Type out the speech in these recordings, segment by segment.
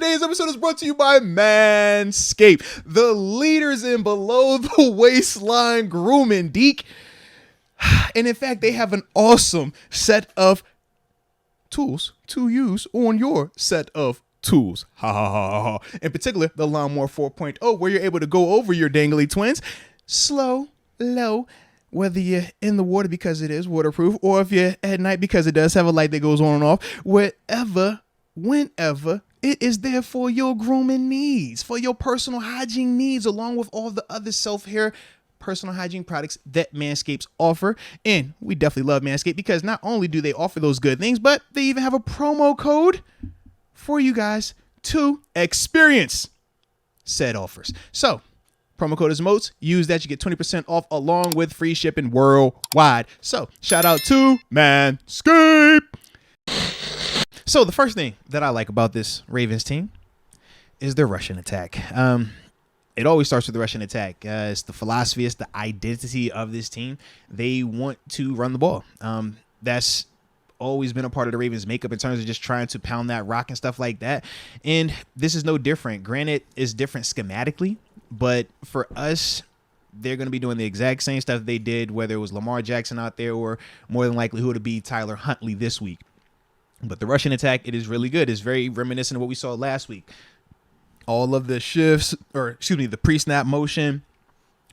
Today's episode is brought to you by Manscaped, the leaders in below the waistline grooming, Deke. And in fact, they have an awesome set of tools to use on your set of tools. Ha ha ha ha. In particular, the Lawnmower 4.0, where you're able to go over your dangly twins slow, low, whether you're in the water because it is waterproof, or if you're at night because it does have a light that goes on and off, wherever, whenever, it is there for your grooming needs, for your personal hygiene needs, along with all the other self-care personal hygiene products that Manscaped offer. And we definitely love Manscaped because not only do they offer those good things, but they even have a promo code for you guys to experience said offers. So promo code is MOATS. Use that. You get 20% off along with free shipping worldwide. So shout out to Manscaped. So the first thing that I like about this Ravens team is their rushing attack. It always starts with the rushing attack. It's the philosophy, it's the identity of this team. They want to run the ball. That's always been a part of the Ravens' makeup in terms of just trying to pound that rock and stuff like that. And this is no different. Granted, it's different schematically, but for us, they're going to be doing the exact same stuff they did, whether it was Lamar Jackson out there or more than likely who would be Tyler Huntley this week. But the rushing attack, it is really good. It's very reminiscent of what we saw last week. All of the shifts, the pre-snap motion,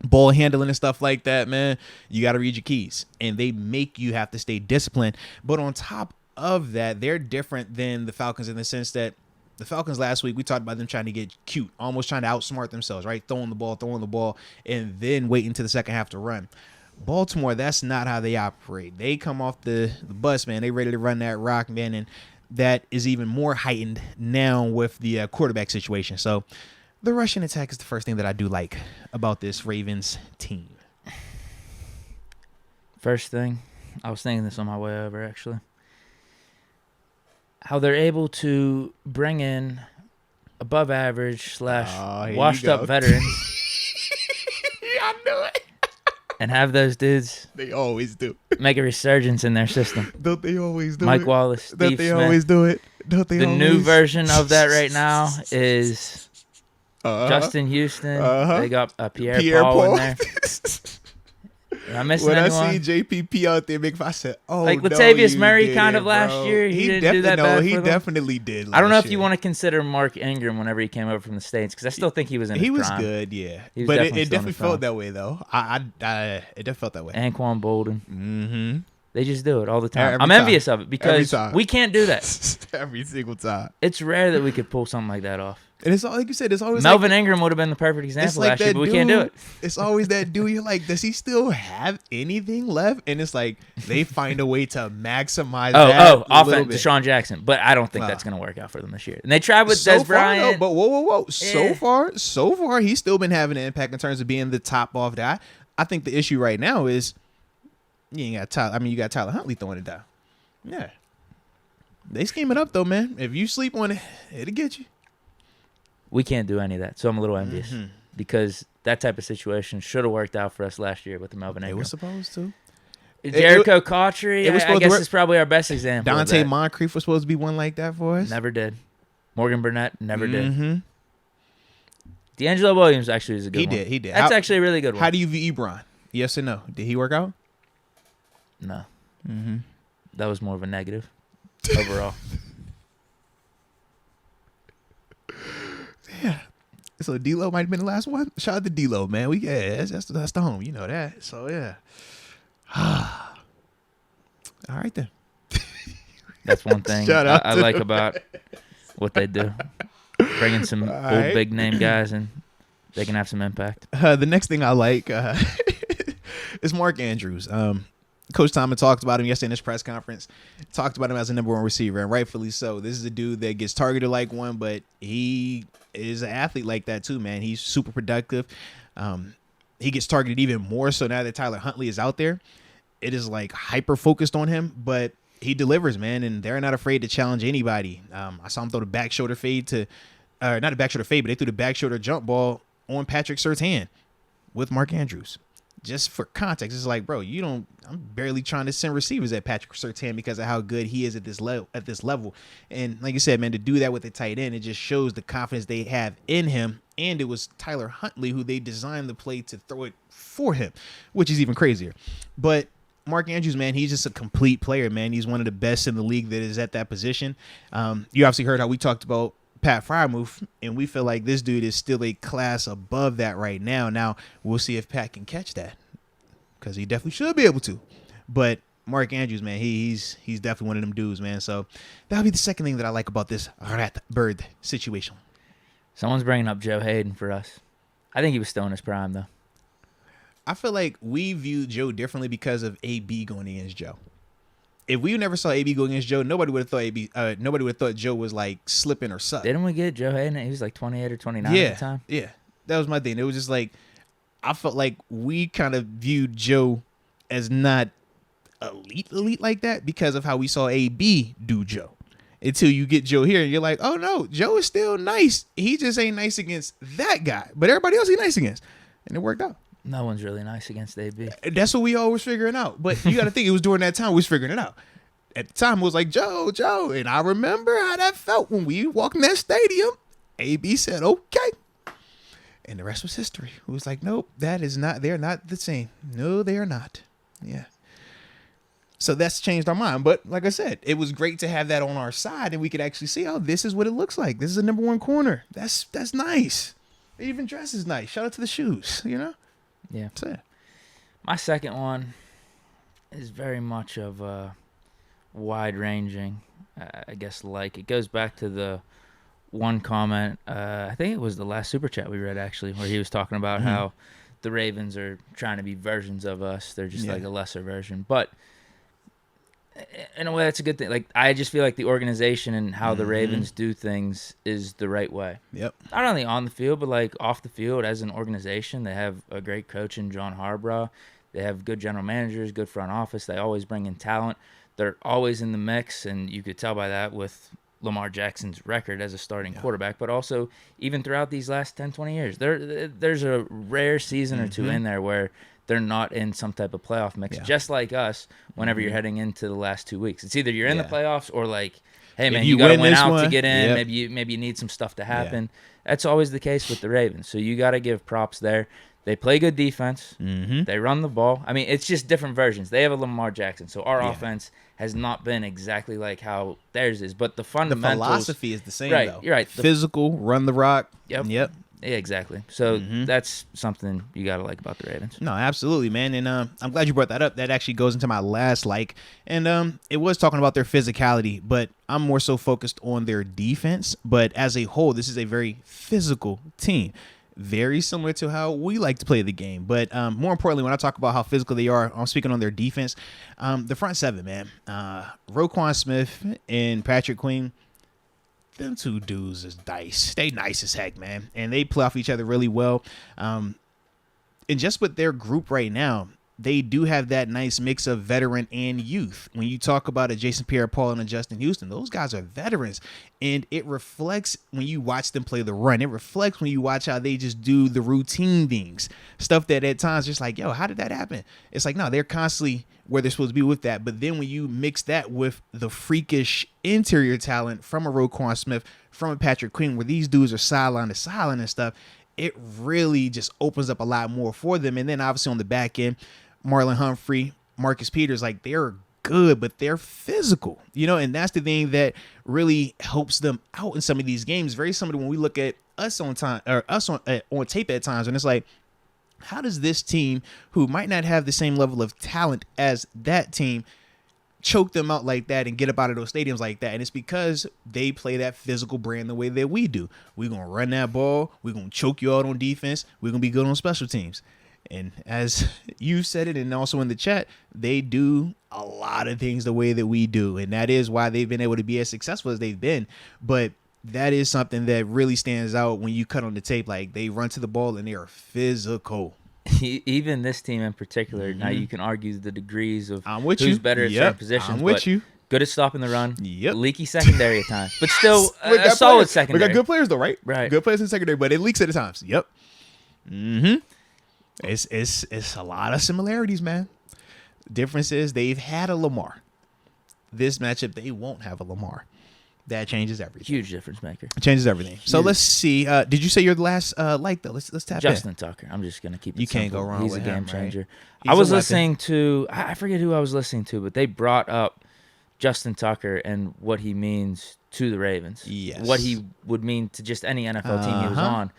ball handling and stuff like that, man, you got to read your keys. And they make you have to stay disciplined. But on top of that, they're different than the Falcons in the sense that the Falcons last week, we talked about them trying to get cute, almost trying to outsmart themselves, right? Throwing the ball, and then waiting to the second half to run. Baltimore, that's not how they operate. They come off the bus, man. They ready to run that rock, man, and that is even more heightened now with the quarterback situation. So the rushing attack is the first thing that I do like about this Ravens team. First thing, I was thinking this on my way over, actually. How they're able to bring in above average / washed up veterans. I knew it. And have those dudes. They always do. Make a resurgence in their system. Don't they always do Mike it? Wallace, Steve Don't they Smith. always do it? Don't they the always? new version of that right now is Justin Houston. They got Pierre Paul in there. Am I missing anyone? I see JPP out there, I said, "Oh, like no, Latavius you Murray kind of didn't, last bro." year. He didn't do that bad for them. He definitely did. I don't know if year. you want to consider Mark Ingram whenever he came over from the States, because I still think he was in his prime. He was good, yeah. Was but definitely it definitely felt that way, though. It definitely felt that way. Anquan Bolden. Mm-hmm. They just do it all the time. Every I'm time. envious of it because we can't do that. Every single time. It's rare that we could pull something like that off. And it's like you said, it's always Melvin Ingram would have been the perfect example last year, but we can't do it. It's always that dude. You're like, does he still have anything left? And it's like they find a way to maximize. Offense, Deshaun Jackson, but I don't think that's going to work out for them this year. And they tried with Des Bryant. But whoa. So far, he's still been having an impact in terms of being the top off guy. I think the issue right now is you ain't got Tyler. I mean, you got Tyler Huntley throwing it down. Yeah, they scheme it up though, man. If you sleep on it, it'll get you. We can't do any of that, so I'm a little envious because that type of situation should have worked out for us last year with the Melvin Ingram. They were supposed to. Jericho Cotchery, I guess, is probably our best example. Dante Moncrief was supposed to be one like that for us. Never did. Morgan Burnett never did. D'Angelo Williams actually is a good one. He did. That's actually a really good one. How do you view Ebron? Yes or no? Did he work out? No. That was more of a negative overall. Yeah. So D-Lo might have been the last one. Shout out to D-Lo, man. That's the home. You know that. So, yeah. All right, then. That's one thing I like about what they do. Bringing some old big-name guys, and they can have some impact. The next thing I like is Mark Andrews. Coach Tomlin talked about him yesterday in his press conference. Talked about him as a number one receiver, and rightfully so. This is a dude that gets targeted like one, but he is an athlete like that too, man. He's super productive. He gets targeted even more so now that Tyler Huntley is out there. It is like hyper focused on him, but he delivers, man, and they're not afraid to challenge anybody. I saw him throw the back shoulder fade not a back shoulder fade, but they threw the back shoulder jump ball on Patrick Surtain with Mark Andrews. just for context, it's like, bro, I'm barely trying to send receivers at Patrick Surtain because of how good he is at this level. And like you said, man, to do that with a tight end, it just shows the confidence they have in him. And it was Tyler Huntley who they designed the play to throw it for him, which is even crazier. But Mark Andrews, man, he's just a complete player, man. He's one of the best in the league that is at that position. You obviously heard how we talked about Pat Freiermuth, and we feel like this dude is still a class above that right now. Now, we'll see if Pat can catch that, because he definitely should be able to. But Mark Andrews, man, he's definitely one of them dudes, man. So that'll be the second thing that I like about this rat bird situation. Someone's bringing up Joe Hayden for us. I think he was still in his prime, though. I feel like we view Joe differently because of AB going against Joe. If we never saw AB go against Joe, nobody would have thought Joe was like slipping or suck. Didn't we get Joe Hayden? He was like 28 or 29 at the time. Yeah, that was my thing. It was just like, I felt like we kind of viewed Joe as not elite like that because of how we saw AB do Joe. Until you get Joe here and you're like, oh no, Joe is still nice. He just ain't nice against that guy, but everybody else he's nice against, and it worked out. No one's really nice against AB. That's what we all was figuring out. But you got to think, it was during that time we was figuring it out. At the time, it was like, Joe. And I remember how that felt when we walked in that stadium. AB said, okay. And the rest was history. It was like, nope, they're not the same. No, they are not. Yeah. So that's changed our mind. But like I said, it was great to have that on our side, and we could actually see, oh, this is what it looks like. This is a number one corner. That's nice. It even dresses nice. Shout out to the shoes, you know? Yeah. That's it. My second one is very much of a wide-ranging, I guess, like. It goes back to the one comment, I think it was the last Super Chat we read, actually, where he was talking about how the Ravens are trying to be versions of us. They're just like a lesser version. But in a way, that's a good thing. Like, I just feel like the organization and how the Ravens do things is the right way. Yep. Not only on the field, but like off the field as an organization. They have a great coach in John Harbaugh. They have good general managers, good front office. They always bring in talent. They're always in the mix, and you could tell by that with Lamar Jackson's record as a starting quarterback, but also even throughout these last 10, 20 years. There's a rare season or two in there where they're not in some type of playoff mix, just like us whenever you're heading into the last 2 weeks. It's either you're in the playoffs or like, hey, man, you got to win out to get in. Maybe you need some stuff to happen. That's always the case with the Ravens. So you got to give props there. They play good defense. They run the ball. I mean, it's just different versions. They have a Lamar Jackson, so our offense has not been exactly like how theirs is. But the fundamentals, the philosophy is the same, right, though. You're right. Physical, run the rock. Yep. Yeah, exactly. So that's something you got to like about the Ravens. No, absolutely, man. And I'm glad you brought that up. That actually goes into my last like. And it was talking about their physicality, but I'm more so focused on their defense. But as a whole, this is a very physical team. Very similar to how we like to play the game. But more importantly, when I talk about how physical they are, I'm speaking on their defense. The front seven, man. Roquan Smith and Patrick Queen, them two dudes is dice. They nice as heck, man. And they play off each other really well. And just with their group right now, they do have that nice mix of veteran and youth. When you talk about a Jason Pierre-Paul and a Justin Houston, those guys are veterans. And it reflects when you watch them play the run. It reflects when you watch how they just do the routine things. Stuff that at times just like, yo, how did that happen? It's like, no, they're constantly where they're supposed to be with that. But then when you mix that with the freakish interior talent from a Roquan Smith, from a Patrick Queen, where these dudes are sideline to sideline and stuff, it really just opens up a lot more for them. And then obviously on the back end, Marlon Humphrey, Marcus Peters, like they're good, but they're physical, you know, and that's the thing that really helps them out in some of these games. Very similar to when we look at us on time or us on tape at times, and it's like, how does this team, who might not have the same level of talent as that team, choke them out like that and get up out of those stadiums like that? And it's because they play that physical brand the way that we do. We're going to run that ball. We're going to choke you out on defense. We're going to be good on special teams. And as you said it, and also in the chat, they do a lot of things the way that we do. And that is why they've been able to be as successful as they've been. But that is something that really stands out when you cut on the tape. Like, they run to the ball and they are physical. Even this team in particular, now you can argue the degrees of who's you. better at certain positions. I'm with you. Good at stopping the run. Leaky secondary at times. But still a solid secondary. We got good players, though, right? Right. Good players in secondary, but it leaks at the times. It's a lot of similarities, man. Difference is they've had a Lamar. This matchup, they won't have a Lamar. That changes everything. Huge difference maker. It changes everything. So let's see. Did you say your last like though? Let's tap Justin in. Tucker. I'm just gonna keep it You can't simple. go wrong He's with a game him, changer. right? I He's was a weapon. listening to I forget who I was listening to, but they brought up Justin Tucker and what he means to the Ravens. Yes. What he would mean to just any NFL team he was Uh-huh. on.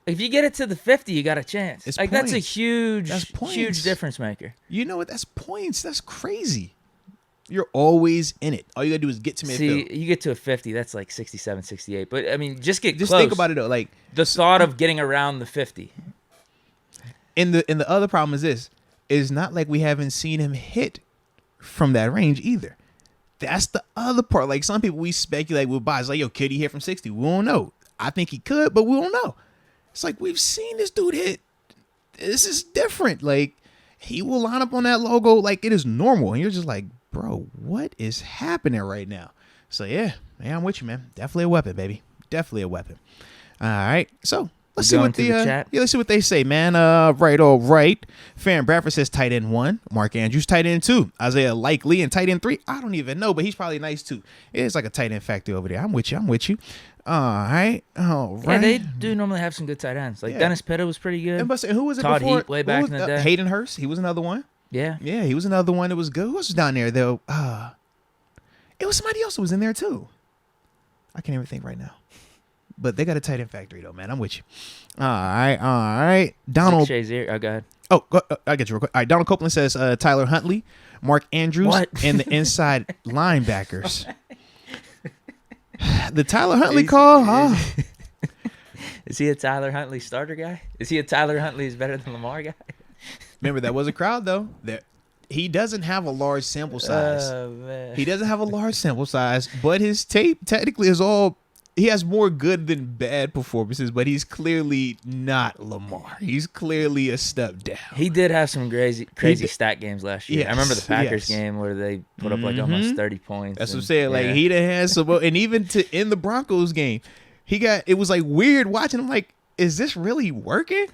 If you get it to the 50, you got a chance. It's Like that's a points. huge, That's points. huge difference maker. You know what? That's points. That's crazy. You're always in it. All you gotta do is get to midfield. See, you get to a 50, that's like 67, 68. But I mean, just get Just close. think about it though. Like The thought of getting around the 50. and the other problem is this. It's not like we haven't seen him hit from that range either. That's the other part. Like some people we speculate with buys like, yo, could he hit from 60? We don't know. I think he could, but we don't know. It's like we've seen this dude hit. This is different. Like he will line up on that logo like it is normal. And you're just like, bro, what is happening right now? So yeah, I'm with you, man. Definitely a weapon, baby. Definitely a weapon. All right. So let's see Going what to the chat? let's see what they say, man. Right, all right. Farron Bradford says tight end 1. Mark Andrews tight end 2. Isaiah Likely and tight end 3. I don't even know, but he's probably nice too. It's like a tight end factory over there. I'm with you. All right. Yeah, they do normally have some good tight ends. Like Yeah. Dennis Pitta was pretty good. And but who was it Todd before? Heap way Who back was- in the day. Hayden Hurst. He was another one. Yeah. Yeah, he was another one that was good. Who else was down there though? It was somebody else who was in there too. I can't even think right now. But they got a tight end factory though, man. I'm with you. All right. Donald. Shazier. Oh, go ahead. I get you real quick. All right, Donald Copeland says Tyler Huntley, Mark Andrews, What? and the inside linebackers. The Tyler Huntley call, huh? Is he a Tyler Huntley starter guy? Is he a Tyler Huntley is better than Lamar guy? Remember, that was a crowd though. He doesn't have a large sample size. Oh, man. He doesn't have a large sample size, but his tape technically is all. He has more good than bad performances, but he's clearly not Lamar. He's clearly a step down. He did have some crazy did. stat games last year. Yes, I remember the Packers yes. game where they put up like almost 30 points. That's what I'm and- saying. Like yeah. he done had some, and even in the Broncos game, it was like weird watching him. Like, is this really working?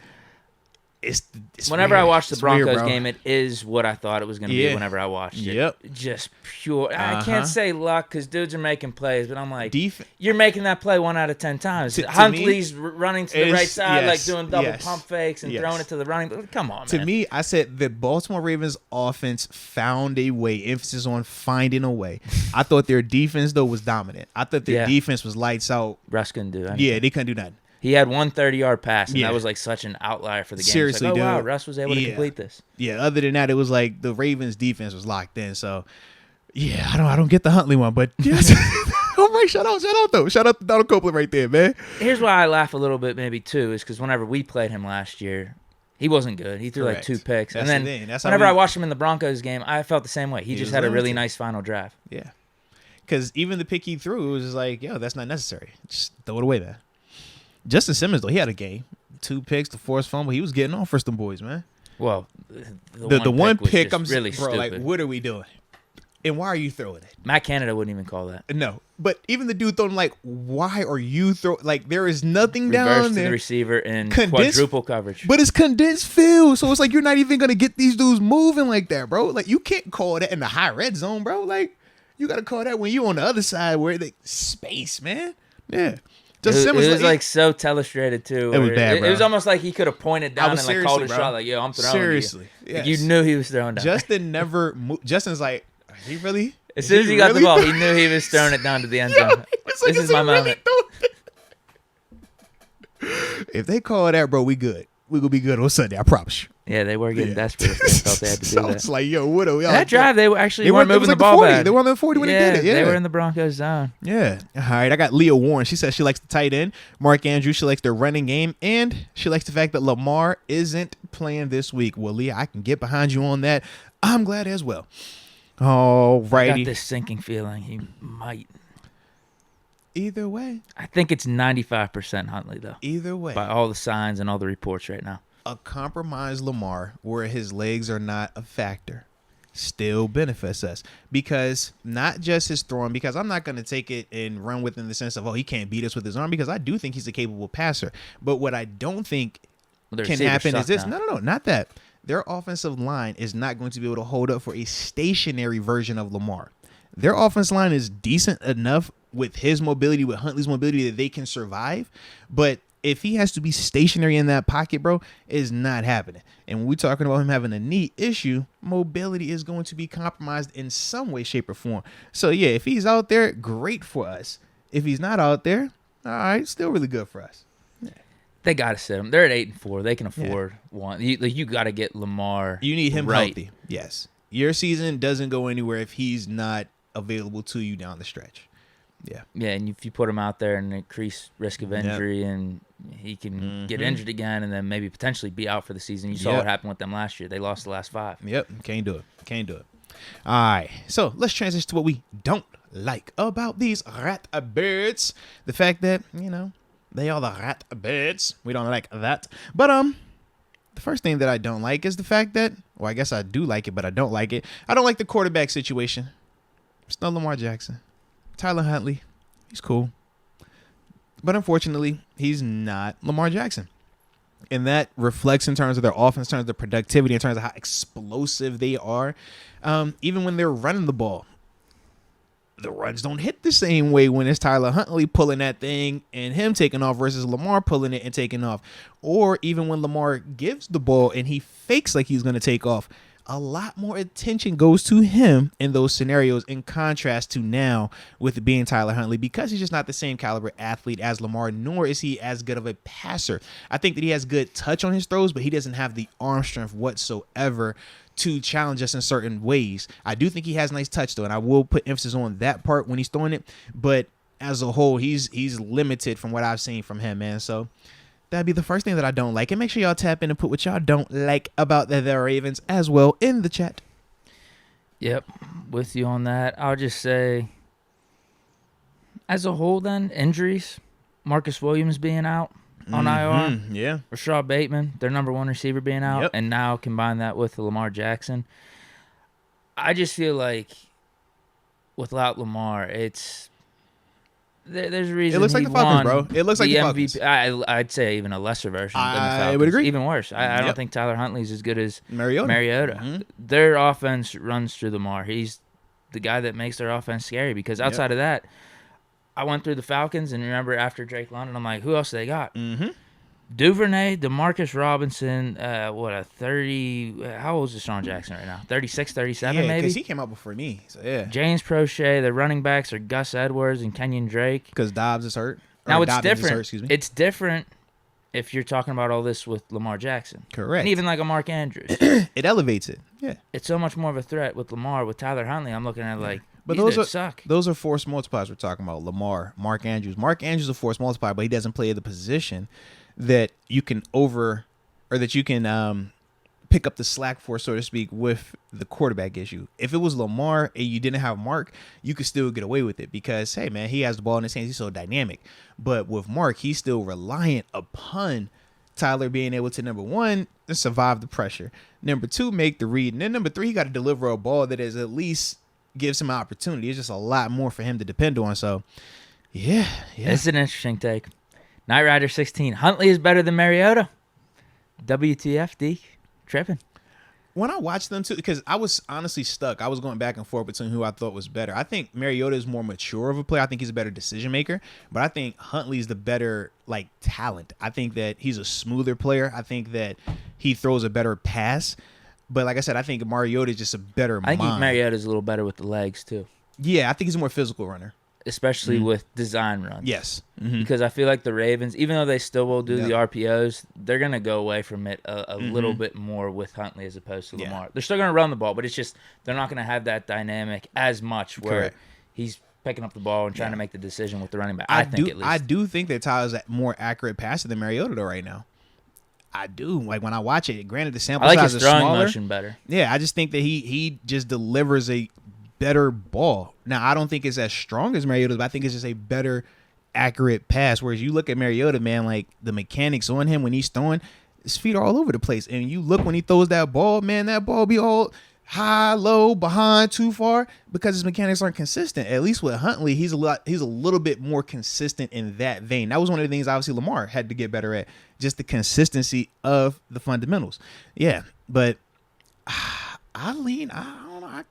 It's Whenever weird. I watched the It's weird, Broncos bro. game, it is what I thought it was going to Yeah. be whenever I watched it. Yep. Just pure. I Uh-huh. can't say luck because dudes are making plays, but I'm like, Def- you're making that play 1 out of 10 times. To Huntley's running to the it's- right side, like yes, doing double yes, pump fakes and yes. throwing it to the running. Come on, To man. me, I said the Baltimore Ravens offense found a way, emphasis on finding a way. I thought their defense, though, was dominant. I thought their Yeah. defense was lights out. Russ couldn't do it. Yeah, they couldn't do nothing. He had 1 30-yard pass, and Yeah. that was like such an outlier for the game. Seriously, it's like, oh, wow, dude. Russ was able to Yeah. complete this. Yeah, other than that, it was like the Ravens defense was locked in. So, yeah, I don't get the Huntley one, but yes. All right, shout out though. Shout out to Donald Copeland right there, man. Here's why I laugh a little bit maybe too is because whenever we played him last year, he wasn't good. He threw Correct. like 2 picks. That's and then the thing. That's how whenever we- I watched him in the Broncos game, I felt the same way. He He just was had a really limited. nice final drive. Yeah, because even the pick he threw, it was just like, yo, that's not necessary. Just throw it away, man. Justin Simmons though, he had a game, 2 picks, the forced fumble. He was getting on for some boys, man. Well, The one was pick, just I'm really bro, stupid. like, what are we doing? And why are you throwing it? Matt Canada wouldn't even call that. No, but even the dude throwing, like, why are you throwing? Like, there is nothing Reverse down to the there. receiver in Condensed- quadruple coverage. But it's condensed field, so it's like you're not even gonna get these dudes moving like that, bro. Like, you can't call that in the high red zone, bro. Like, you gotta call that when you on the other side where the space, man. Yeah, It was like so telestrated too. It was where bad, It bro. was almost like he could have pointed down was and like called a seriously, shot, bro. like, "Yo, I'm throwing." Seriously, to you. Like, yes. you knew he was throwing down. Justin never moved. Justin's like, is he really? As is soon as he got the really ball, he throwing- knew he was throwing it down to the end Yo, zone. he was like, This is my he really moment. throwing it? If they call that, bro, we good. We gonna be good on Sunday. I promise you. Yeah, they were getting Yeah. desperate if they felt they had to do So that. it's like, yo, what are we? That drive, they were actually They weren't were- it was moving like the ball 40. back. They were on the 40 when they did it. Yeah, they were in the Broncos zone. Yeah. All right. I got Leah Warren. She says she likes the tight end. Mark Andrews. She likes their running game. And she likes the fact that Lamar isn't playing this week. Well, Leah, I can get behind you on that. I'm glad as well. All I got righty. this sinking feeling he might. Either way. I think it's 95% Huntley, though, Either way. by all the signs and all the reports right now. A compromised Lamar where his legs are not a factor still benefits us, because not just his throwing, because I'm not going to take it and run with it in the sense of, oh, he can't beat us with his arm, because I do think he's a capable passer. But what I don't think The can receivers happen suck is this. now. No, not that. Their offensive line is not going to be able to hold up for a stationary version of Lamar. Their offensive line is decent enough with his mobility, with Huntley's mobility, that they can survive. But if he has to be stationary in that pocket, bro, it's not happening. And when we're talking about him having a knee issue, mobility is going to be compromised in some way, shape, or form. So, yeah, if he's out there, great for us. If he's not out there, all right, still really good for us. They got to sit him. They're at 8-4. They can afford one. You got to get Lamar. You need him right. healthy. Yes. Your season doesn't go anywhere if he's not available to you down the stretch. Yeah. Yeah, and if you put him out there and increase risk of injury and he can get injured again and then maybe potentially be out for the season. You saw what happened with them last year. They lost the last 5. Yep. Can't do it. All right. So let's transition to what we don't like about these rat birds. The fact that, they are the rat birds. We don't like that. But the first thing that I don't like is the fact that, well, I guess I do like it, but I don't like it. I don't like the quarterback situation. It's no Lamar Jackson. Tyler Huntley, he's cool. But unfortunately, he's not Lamar Jackson. And that reflects in terms of their offense, in terms of their productivity, in terms of how explosive they are. Even when they're running the ball, the runs don't hit the same way when it's Tyler Huntley pulling that thing and him taking off versus Lamar pulling it and taking off. Or even when Lamar gives the ball and he fakes like he's going to take off, a lot more attention goes to him in those scenarios in contrast to now with it being Tyler Huntley, because he's just not the same caliber athlete as Lamar, nor is he as good of a passer. I think that he has good touch on his throws, but he doesn't have the arm strength whatsoever to challenge us in certain ways. I do think he has nice touch, though, and I will put emphasis on that part when he's throwing it. But as a whole, he's limited from what I've seen from him, man. So that'd be the first thing that I don't like. And make sure y'all tap in and put what y'all don't like about the Ravens as well in the chat. Yep, with you on that. I'll just say, as a whole then, injuries, Marcus Williams being out on IR. Yeah. Rashad Bateman, their number 1 receiver, being out. Yep. And now combine that with Lamar Jackson. I just feel like without Lamar, there's a reason it looks like the Falcons, bro. It looks like the Falcons. MVP. I'd say even a lesser version than the Falcons. I would agree. Even worse. I don't think Tyler Huntley's as good as Mariota. Their offense runs through Lamar. He's the guy that makes their offense scary, because outside of that, I went through the Falcons, and remember after Drake London, I'm like, who else they got? Duvernay, DeMarcus Robinson, a 30, how old is Deshaun Jackson right now? 36, 37 maybe? Yeah, because he came out before me, so yeah. James Prochet, the running backs are Gus Edwards and Kenyon Drake. Because Dobbs is hurt. Now it's different. It's different if you're talking about all this with Lamar Jackson. Correct. And even like a Mark Andrews. It elevates it, yeah. It's so much more of a threat with Lamar. With Tyler Huntley, I'm looking at like, but those are force multipliers we're talking about. Lamar, Mark Andrews. Mark Andrews is a force multiplier, but he doesn't play the position that you can pick up the slack for, so to speak, with the quarterback issue. If it was Lamar and you didn't have Mark, you could still get away with it because, hey, man, he has the ball in his hands. He's so dynamic. But with Mark, he's still reliant upon Tyler being able to, number 1, survive the pressure. Number 2, make the read. And then number 3, he got to deliver a ball that is at least gives him an opportunity. It's just a lot more for him to depend on. So, yeah. It's an interesting take. Knight Rider 16. Huntley is better than Mariota. WTF, Deke. Tripping. When I watched them too, because I was honestly stuck. I was going back and forth between who I thought was better. I think Mariota is more mature of a player. I think he's a better decision maker. But I think Huntley's the better talent. I think that he's a smoother player. I think that he throws a better pass. But like I said, I think Mariota is just a better mind. I think Mariota's a little better with the legs too. Yeah, I think he's a more physical runner. Especially with design runs. Yes. Because I feel like the Ravens, even though they still will do the RPOs, they're going to go away from it a little bit more with Huntley as opposed to Lamar. They're still going to run the ball, but it's just they're not going to have that dynamic as much where he's picking up the ball and trying to make the decision with the running back. I think at least. I do think that Tyler's a more accurate passer than Mariota though right now. I do. Like when I watch it, granted the sample size is smaller. I like his throwing motion better. Yeah, I just think that he just delivers a better ball. Now, I don't think it's as strong as Mariota's, but I think it's just a better accurate pass. Whereas you look at Mariota, man, like the mechanics on him when he's throwing, his feet are all over the place. And you look when he throws that ball, man, that ball be all high, low, behind, too far, because his mechanics aren't consistent. At least with Huntley, he's a little bit more consistent in that vein. That was one of the things obviously Lamar had to get better at, just the consistency of the fundamentals. Yeah, but I don't know.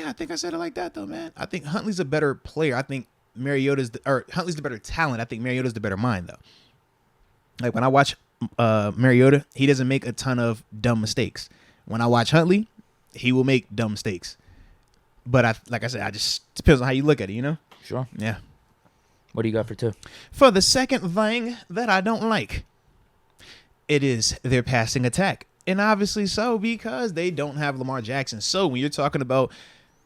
I think I said it like that though, man. I think Huntley's a better player. I think Huntley's the better talent. I think Mariota's the better mind though. Like when I watch Mariota, he doesn't make a ton of dumb mistakes. When I watch Huntley, he will make dumb mistakes. But like I said, I just depends on how you look at it, you know? Sure. Yeah. What do you got for 2? For the second thing that I don't like, it is their passing attack. And obviously so, because they don't have Lamar Jackson. So when you're talking about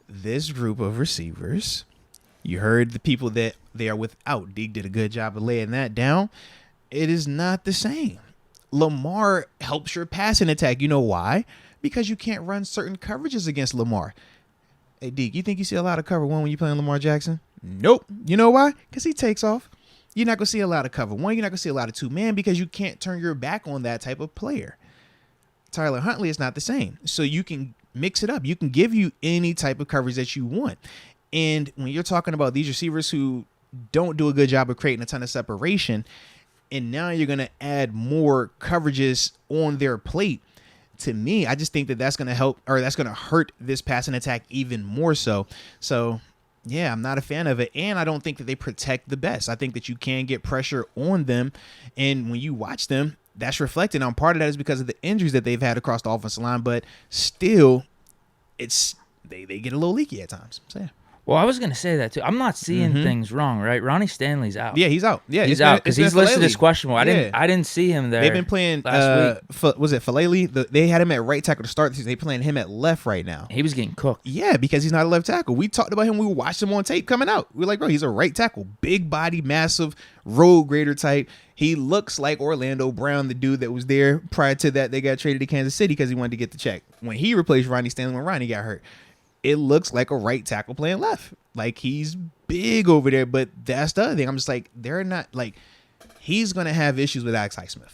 this group of receivers, you heard the people that they are without. Deke did a good job of laying that down. It is not the same. Lamar helps your passing attack. You know why? Because you can't run certain coverages against Lamar. Hey, Deke, you think you see a lot of cover 1 when you're playing Lamar Jackson? Nope. You know why? Because he takes off. You're not going to see a lot of cover 1. You're not going to see a lot of 2-man because you can't turn your back on that type of player. Tyler Huntley is not the same. So you can mix it up. You can give you any type of coverage that you want. And when you're talking about these receivers who don't do a good job of creating a ton of separation, and now you're going to add more coverages on their plate, to me, I just think that that's going to help, or that's going to hurt this passing attack even more so. So, yeah, I'm not a fan of it. And I don't think that they protect the best. I think that you can get pressure on them. And when you watch them, that's reflected on. Part of that is because of the injuries that they've had across the offensive line. But still, they get a little leaky at times. So, yeah. Well, I was going to say that, too. I'm not seeing things wrong, right? Ronnie Stanley's out. Yeah, he's out. Yeah, he's out because he's listed as questionable. I didn't see him there. They've been playing last week. Was it Falele? They had him at right tackle to start the season. They're playing him at left right now. He was getting cooked. Yeah, because he's not a left tackle. We talked about him. We watched him on tape coming out. We were like, bro, he's a right tackle. Big body, massive, road grader type. He looks like Orlando Brown, the dude that was there prior to that. They got traded to Kansas City because he wanted to get the check. When he replaced Ronnie Stanley when Ronnie got hurt, it looks like a right tackle playing left. Like, he's big over there, but that's the other thing. I'm just like, they're not, like, he's going to have issues with Alex Highsmith.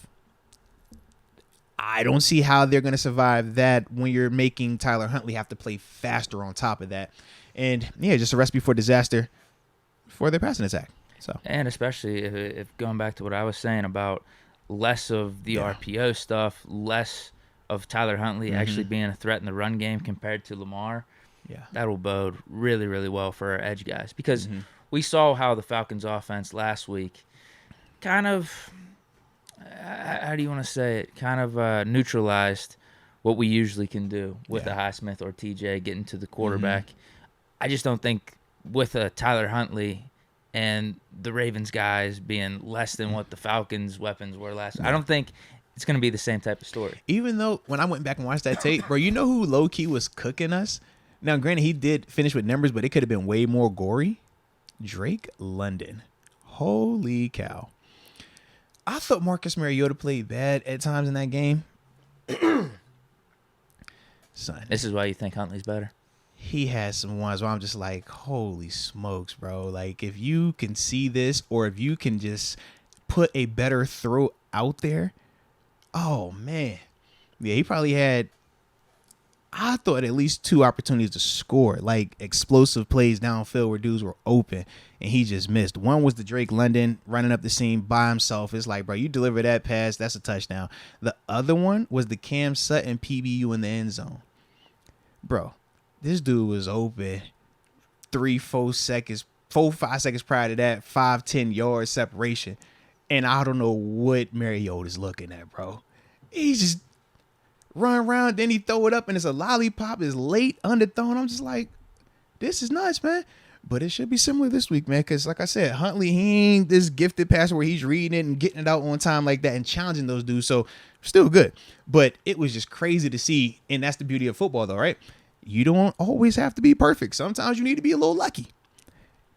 I don't see how they're going to survive that when you're making Tyler Huntley have to play faster on top of that. And, yeah, just a recipe for disaster for their passing attack. So, and especially if going back to what I was saying about less of the RPO stuff, less of Tyler Huntley actually being a threat in the run game compared to Lamar. Yeah, that'll bode really, really well for our edge guys because we saw how the Falcons' offense last week kind of, how do you want to say it, kind of neutralized what we usually can do with a Highsmith or TJ getting to the quarterback. I just don't think with a Tyler Huntley and the Ravens guys being less than what the Falcons' weapons were last week, I don't think it's going to be the same type of story. Even though when I went back and watched that tape, bro, you know who low-key was cooking us? Now, granted, he did finish with numbers, but it could have been way more gory. Drake London. Holy cow. I thought Marcus Mariota played bad at times in that game. Son. This is why you think Huntley's better? He has some ones where I'm just like, holy smokes, bro. Like, if you can see this or if you can just put a better throw out there, oh, man. Yeah, he probably had, I thought, at least 2 opportunities to score, like explosive plays downfield where dudes were open, and he just missed. One was the Drake London running up the seam by himself. It's like, bro, you deliver that pass, that's a touchdown. The other one was the Cam Sutton PBU in the end zone. Bro, this dude was open 3-4 seconds, 4-5 seconds prior to that, 5-10 yards separation, and I don't know what Mariota's looking at, bro. He's just run around, then he throw it up, and it's a lollipop. It's late, underthrown. I'm just like, this is nuts, man. But it should be similar this week, man, because like I said, Huntley, he ain't this gifted passer where he's reading it and getting it out on time like that and challenging those dudes. So still good. But it was just crazy to see, and that's the beauty of football, though, right? You don't always have to be perfect. Sometimes you need to be a little lucky.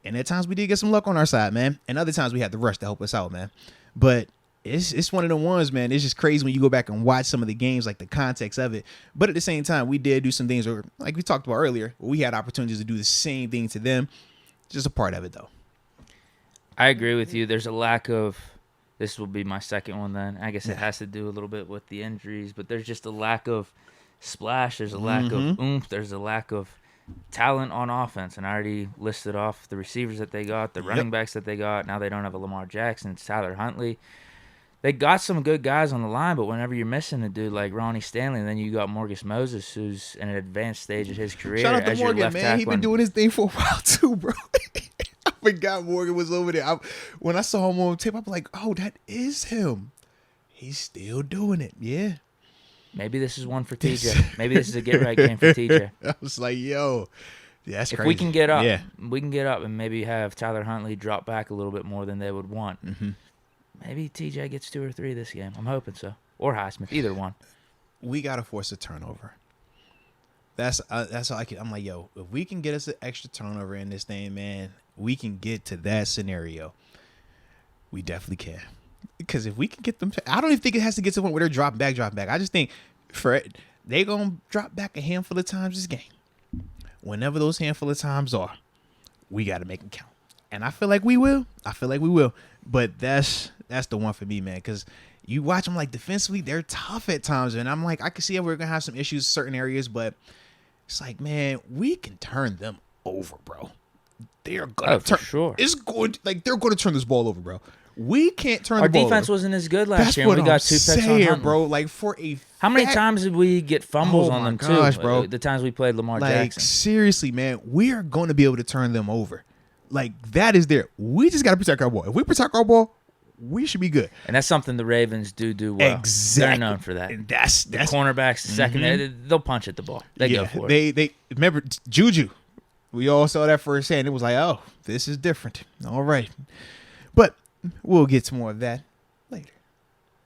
And at times we did get some luck on our side, man. And other times we had the rush to help us out, man. But it's one of the ones, man. It's just crazy when you go back and watch some of the games, like the context of it. But at the same time, we did do some things where, like we talked about earlier, where we had opportunities to do the same thing to them. Just a part of it, though. I agree with you. There's a lack of, this will be my second one then. I guess it has to do a little bit with the injuries, but there's just a lack of splash. There's a lack of oomph. There's a lack of talent on offense. And I already listed off the receivers that they got, the running backs that they got. Now they don't have a Lamar Jackson. It's Tyler Huntley. They got some good guys on the line, but whenever you're missing a dude like Ronnie Stanley, and then you got Marcus Moses, who's in an advanced stage of his career. Shout out to as your Morgan, left man. He been tackle. doing his thing for a while too, bro. I forgot Morgan was over there. When I saw him on tape, I'm like, oh, that is him. He's still doing it. Yeah. Maybe this is one for TJ. Maybe this is a get-right game for TJ. I was like, yo, that's If crazy. we can get up, and maybe have Tyler Huntley drop back a little bit more than they would want. Maybe TJ gets 2 or 3 this game. I'm hoping so. Or Highsmith, either one. We got to force a turnover. That's all I can. I'm like, yo, if we can get us an extra turnover in this thing, man, we can get to that scenario. We definitely can. Because if we can get them, I don't even think it has to get to the point where they're dropping back. I just think they're going to drop back a handful of times this game. Whenever those handful of times are, we got to make them count. And I feel like we will. But that's the one for me, man, because you watch them, like, defensively, they're tough at times. And I'm like, I can see how we're going to have some issues in certain areas, but it's like, man, we can turn them over, bro. They're going to turn. For sure. It's going, like, they're going to turn this ball over, bro. We can't turn Our the ball defense over. wasn't as good last That's year, what and we got I'm 2 picks on saying, Huntley. bro. Like, for a How many fact- times did we get fumbles on them, gosh, too? bro. The times we played Lamar Like, Jackson. seriously, man, we are going to be able to turn them over. Like, that is there. We just got to protect our ball. If we protect our ball, we should be good. And that's something the Ravens do well. Exactly. They're known for that. And The that's cornerbacks, second, they'll punch at the ball. They go for it. They remember Juju. We all saw that firsthand. It was like, oh, this is different. All right. But we'll get to more of that later.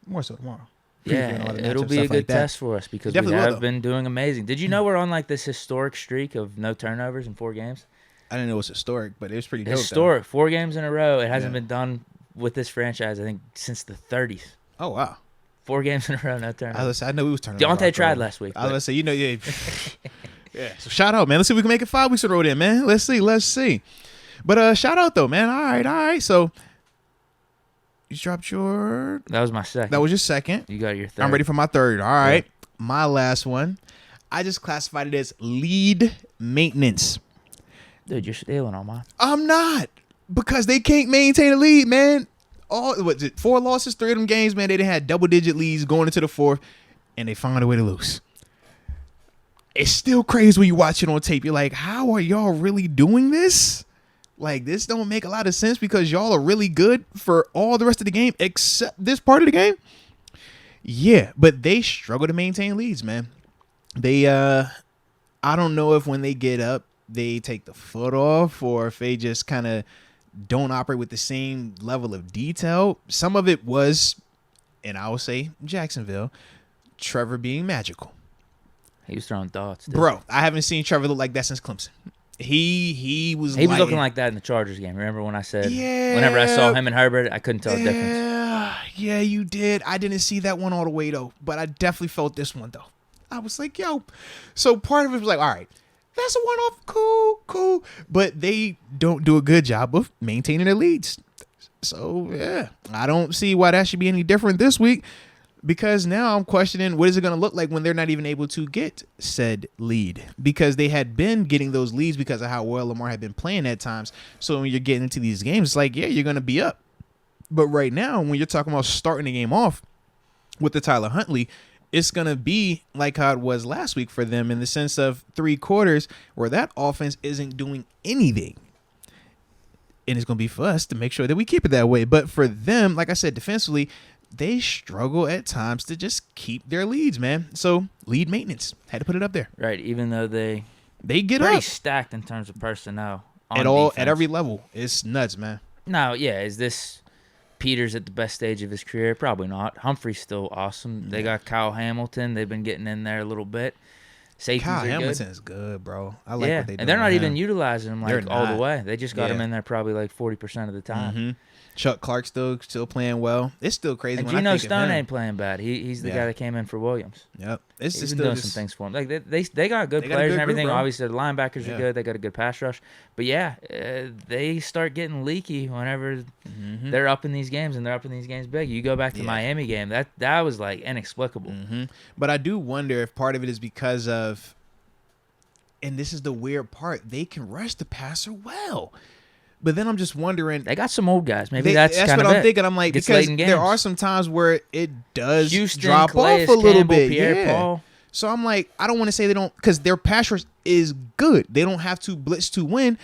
More so tomorrow. Previewing all the Yeah, it'll matchups, be a stuff good like that. test for us because we Definitely will, have though. been doing amazing. Did you know we're on like this historic streak of no turnovers in 4 games? I didn't know it was historic, but it was pretty dope. though. Historic, 4 games in a row. It hasn't Yeah. been done with this franchise, I think, since the 30s. Oh, wow. 4 games in a row, no turnovers. I know we was turning. Deontay tried last week. I was but gonna say, yeah. So shout out, man. Let's see if we can make it 5 weeks in a row, then, man. Let's see. But shout out though, man. All right. So you dropped your. that was my second. That was your second. You got your third. I'm ready for my third. All right. My last one. I just classified it as lead maintenance. Dude, you're stealing on mine. I'm not, because they can't maintain a lead, man. All what's it? 4 losses, 3 of them games, man. They done had double-digit leads going into the 4th, and they found a way to lose. It's still crazy when you watch it on tape. You're like, how are y'all really doing this? Like, this don't make a lot of sense because y'all are really good for all the rest of the game except this part of the game. Yeah, but they struggle to maintain leads, man. They, I don't know if when they get up, they take the foot off, or if they just kind of don't operate with the same level of detail. Some of it was, and I will say Jacksonville, Trevor being magical. He was throwing thoughts. Dude. Bro, I haven't seen Trevor look like that since Clemson. He was looking like that in the Chargers game. Remember when I said, whenever I saw him and Herbert, I couldn't tell the difference. Yeah, you did. I didn't see that one all the way, though, but I definitely felt this one, though. I was like, yo. So part of it was like, all right, that's a one-off, cool. But they don't do a good job of maintaining their leads. So, yeah, I don't see why that should be any different this week, because now I'm questioning what is it going to look like when they're not even able to get said lead, because they had been getting those leads because of how well Lamar had been playing at times. So when you're getting into these games, it's like, yeah, you're going to be up. But right now, when you're talking about starting the game off with the Tyler Huntley, it's going to be like how it was last week for them in the sense of 3 quarters where that offense isn't doing anything. And it's going to be for us to make sure that we keep it that way. But for them, like I said, defensively, they struggle at times to just keep their leads, man. So lead maintenance, had to put it up there. Right, even though they get pretty up stacked in terms of personnel on at defense. every level. It's nuts, man. No, yeah, is this Peters at the best stage of his career? Probably not. Humphrey's still awesome. They got Kyle Hamilton. They've been getting in there a little bit. Safeties Kyle are Hamilton good. is good, bro. I like what they do. And they're not even utilizing him They're like all the not. way. They just got him Yeah. in there probably like 40% of the time. Mm-hmm. Chuck Clark still playing well. It's still crazy. And when I Geno think of Stone him. ain't playing bad. He's the guy that came in for Williams. Yep. It's He's just been still doing some things for him. Like they got good They got a players good and everything. group, bro. Obviously, the linebackers Yeah. are good. They got a good pass rush. But yeah, they start getting leaky whenever they're up in these games, and they're up in these games big. You go back to the Miami game. That was like inexplicable. But I do wonder if part of it is because of, and this is the weird part, they can rush the passer well. But then I'm just wondering. They got some old guys. Maybe that's kind what of I'm it. thinking. I'm like, Gets because late in there games. are some times where it does Houston, drop Calais off a little Campbell, bit. Pierre-Paul. So I'm like, I don't want to say they don't, because their pass rush is good. They don't have to blitz to win.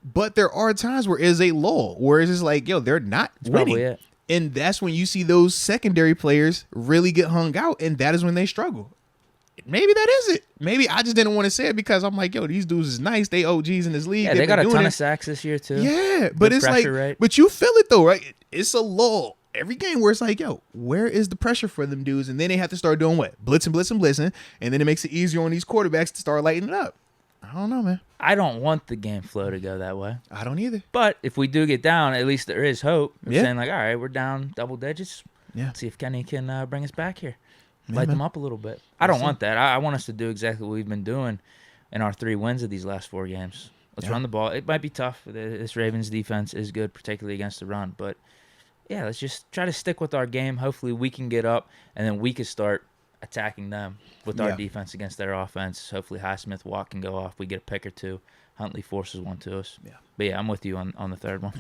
But there are times where it's a lull, where it's just like, yo, they're not winning. Probably it. And that's when you see those secondary players really get hung out, and that is when they struggle. Maybe that is it. Maybe I just didn't want to say it because I'm like, yo, these dudes is nice. They OGs in this league. Yeah, They've they got been a doing ton it. of sacks this year too. Yeah, but Good it's like, pressure rate. but you feel it though, right? It's a lull every game where it's like, yo, where is the pressure for them dudes? And then they have to start doing what? Blitzing, and then it makes it easier on these quarterbacks to start lighting it up. I don't know, man. I don't want the game flow to go that way. I don't either. But if we do get down, at least there is hope. We're Yeah. saying like, all right, we're down double digits. Yeah. Let's see if Kenny can bring us back here. Yeah, Light man. them up a little bit. I don't want that. I want us to do exactly what we've been doing in our 3 wins of these last 4 games. Let's run the ball. It might be tough. This Ravens defense is good, particularly against the run. But, yeah, let's just try to stick with our game. Hopefully we can get up, and then we can start attacking them with our defense against their offense. Hopefully Highsmith, Watt can go off. We get a pick or two. Huntley forces one to us. Yeah. But, yeah, I'm with you on the third one.